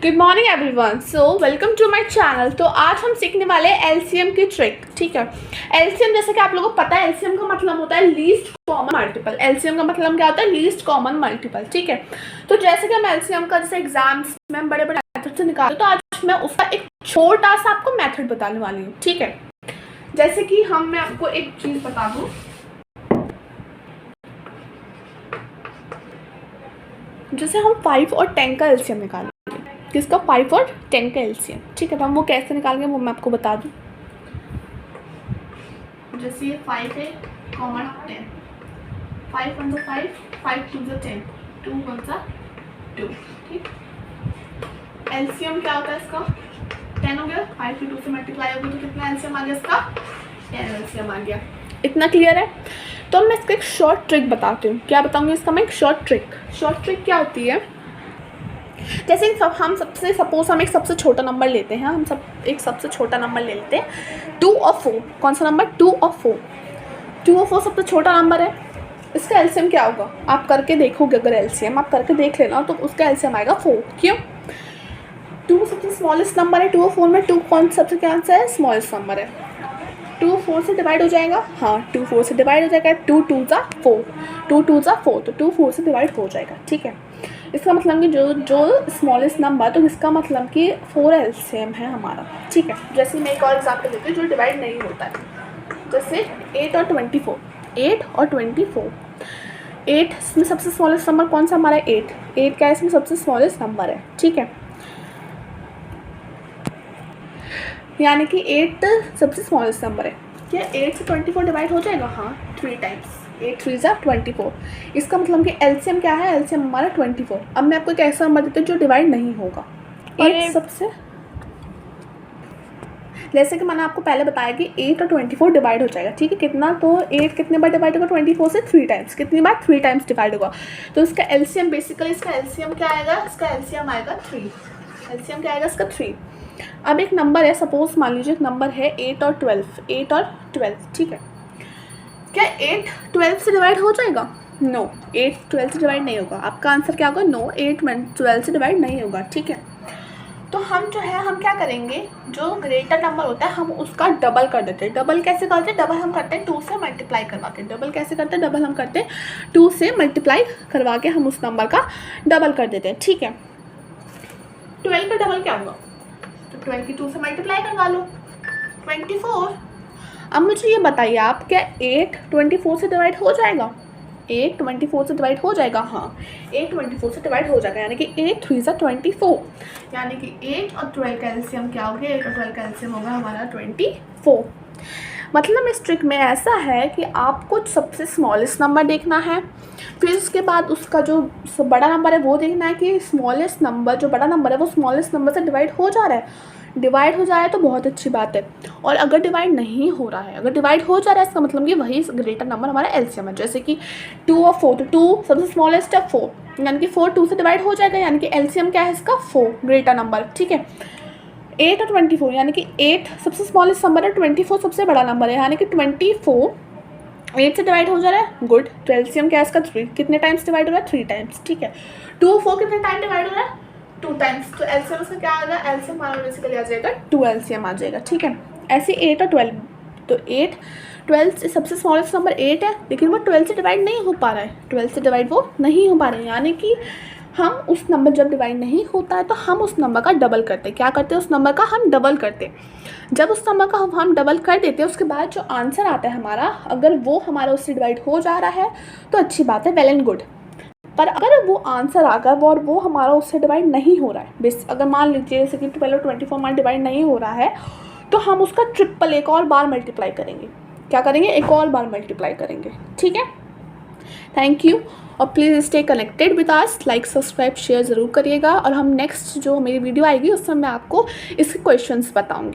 Good morning everyone. So welcome to my channel. तो आज हम सीखने वाले हैं एलसीएम की ट्रिक। ठीक है, एलसीएम जैसे कि आप लोगों को पता है, एलसीएम का मतलब होता है लीस्ट कॉमन मल्टीपल। एलसीएम का मतलब क्या होता है? Least common multiple. ठीक है, तो जैसे कि हम एलसीएम का जैसे एग्जाम्स में हम बड़े बड़े मेथड से निकालते, तो आज मैं उसका एक छोटा सा आपको मेथड बताने वाली हूँ। ठीक है, जैसे कि मैं आपको एक चीज़ बता दूँ, जैसे हम 5 और 10 का एलसीएम निकालेंगे। किसका? 5 और 10 का एलसीएम। ठीक है, तो हम वो कैसे निकालेंगे वो मैं आपको बता दूं। जैसे ये 5 है कॉमन 10, 5 1 5, 5 2 10, 2 1 2। ठीक, एलसीएम क्या होता है इसका? 10 हो गया, 5 की 2 से मल्टीप्लाई हो गया तो कितना एलसीएम आ गया इसका? 10 एलसीएम आ गया। इतना क्लियर है? तो मैं इसका एक शॉर्ट ट्रिक बताती हूँ। क्या बताऊँगी इसका मैं? एक शॉर्ट ट्रिक क्या होती है? जैसे हम एक सबसे छोटा नंबर लेते हैं। हम एक सबसे छोटा नंबर ले लेते हैं 2 और 4। कौन सा नंबर? 2 और 4। 2 और 4 सबसे छोटा नंबर है। इसका एलसीएम क्या होगा? आप करके देखोगे, अगर एलसीएम आप करके देख लेना तो उसका एलसीएम आएगा 4। क्यों? 2 सबसे स्मॉलेस्ट नंबर है। 2 और 4 में 2 कौन सबसे क्या आंसर है? स्मॉलेस्ट नंबर है। 2 4 से डिवाइड हो जाएगा। हाँ, 2 4 से डिवाइड हो जाएगा। 2 2 4, 2 2 4, तो 2 4 से डिवाइड हो जाएगा। ठीक है, इसका मतलब कि जो स्मॉलेस्ट नंबर, तो इसका मतलब कि 4 एलसीएम है हमारा। ठीक है, जैसे मैं एक और एग्जाम्पल देती हूँ जो डिवाइड नहीं होता है। जैसे 8 और 24, 8 और 24। 8 में सबसे स्मॉलेस्ट नंबर कौन सा हमारा? 8 क्या इसमें सबसे स्मॉलेस्ट नंबर है। ठीक है, यानी कि 8 सबसे स्मॉलेस्ट नंबर है। क्या 8 से 24 डिवाइड हो जाएगा? हाँ, 3 टाइम्स। 8 3 जा 24। इसका मतलब कि एलसीएम क्या है? एलसीएम हमारा 24। अब मैं आपको एक ऐसा नंबर देती हूँ जो डिवाइड नहीं होगा। 8 सबसे, जैसे कि मैंने आपको पहले बताया कि 8 और 24 डिवाइड हो जाएगा। ठीक है, कितना? तो 8 कितने बार डिवाइड होगा? 24 से 3 टाइम्स। कितनी बार? 3 टाइम्स डिवाइड होगा। तो इसका एलसीएम बेसिकली, इसका एलसीएम क्या आएगा? इसका एलसीएम आएगा 3। एलसीएम क्या आएगा इसका? 3। अब एक नंबर है, सपोज मान लीजिए एक नंबर है 8 और 12। 8 और 12। ठीक है, क्या 8 12 से डिवाइड हो जाएगा? नो, 8 12 से डिवाइड नहीं होगा। आपका आंसर क्या होगा? नो, 8 12 से डिवाइड नहीं होगा। ठीक है, तो हम क्या करेंगे, जो ग्रेटर नंबर होता है हम उसका डबल कर देते हैं। डबल कैसे करते हैं? डबल हम करते हैं 2 से मल्टीप्लाई करवा के। डबल कैसे करते हैं? डबल हम करते हैं 2 से मल्टीप्लाई करवा के हम उस नंबर का डबल कर देते हैं। ठीक है, 12 का डबल क्या होगा? तो 12 की 2 से मल्टीप्लाई करवा लो, 24। अब मुझे ये बताइए आप, क्या 8 24 से डिवाइड हो जाएगा? 8 24 से डिवाइड हो जाएगा? हाँ, 8 24 से डिवाइड हो जाएगा, यानी कि 8 3 जा 24। यानी कि 8 और 12 का एलसीएम क्या हो गया? 8 और 12 का एलसीएम होगा हमारा 24। मतलब इस ट्रिक में ऐसा है कि आपको सबसे स्मॉलेस्ट नंबर देखना है, फिर उसके बाद उसका जो बड़ा नंबर है वो देखना है कि स्मॉलेस्ट नंबर, जो बड़ा नंबर है वो स्मॉलेस्ट नंबर से डिवाइड हो जा रहा है। डिवाइड हो जाए तो बहुत अच्छी बात है, और अगर डिवाइड नहीं हो रहा है, अगर डिवाइड हो जा रहा है, इसका मतलब कि वही ग्रेटर नंबर हमारा एलसीएम है। जैसे कि 2 और 4, तो 2 सबसे स्मॉलेस्ट है 4, यानी कि 4 2 से डिवाइड हो जाएगा, यानी कि एलसीएम क्या है इसका? 4, ग्रेटर नंबर। ठीक है, 8 और 24, यानी कि 8 सबसे स्मॉलेस्ट नंबर है, 24 सबसे बड़ा नंबर है, यानी कि 24 8 से डिवाइड हो जा रहा है। गुड, तो एलसीएम क्या है इसका? 3। कितने टाइम्स डिवाइड हो रहा है? 3 टाइम्स। ठीक है, 2 और 4 कितने टाइम डिवाइड हो रहा है? 2 टाइम्स। तो एलसीएम इसका क्या आएगा? एलसीएम हमारा बेसिकली आ जाएगा 2 एलसीएम आ जाएगा। ठीक है, ऐसे 8 और 12, तो 8 12 से सबसे स्मॉलेस्ट नंबर 8 है, लेकिन वो 12 से डिवाइड नहीं हो पा रहा है। 12 से डिवाइड वो नहीं हो पा रहे हैं, यानी कि हम उस नंबर जब डिवाइड नहीं होता है तो हम उस नंबर का डबल करते हैं। क्या करते हैं? उस नंबर का हम डबल करते हैं। जब उस नंबर का हम डबल कर देते हैं, उसके बाद जो आंसर आता है हमारा, अगर वो हमारा उससे डिवाइड हो जा रहा है तो अच्छी बात है, वेल एंड गुड। पर अगर वो आंसर आ गया और वो हमारा उससे डिवाइड नहीं हो रहा है, अगर मान लीजिए जैसे कि 12 और 24 हमारा डिवाइड नहीं हो रहा है, तो हम उसका ट्रिपल एक और बार मल्टीप्लाई करेंगे। क्या करेंगे? एक और बार मल्टीप्लाई करेंगे। ठीक है, थैंक यू, और please stay connected with us. Like subscribe share ज़रूर करिएगा, और हम नेक्स्ट जो मेरी वीडियो आएगी उसमें मैं आपको इसके क्वेश्चंस बताऊंगी।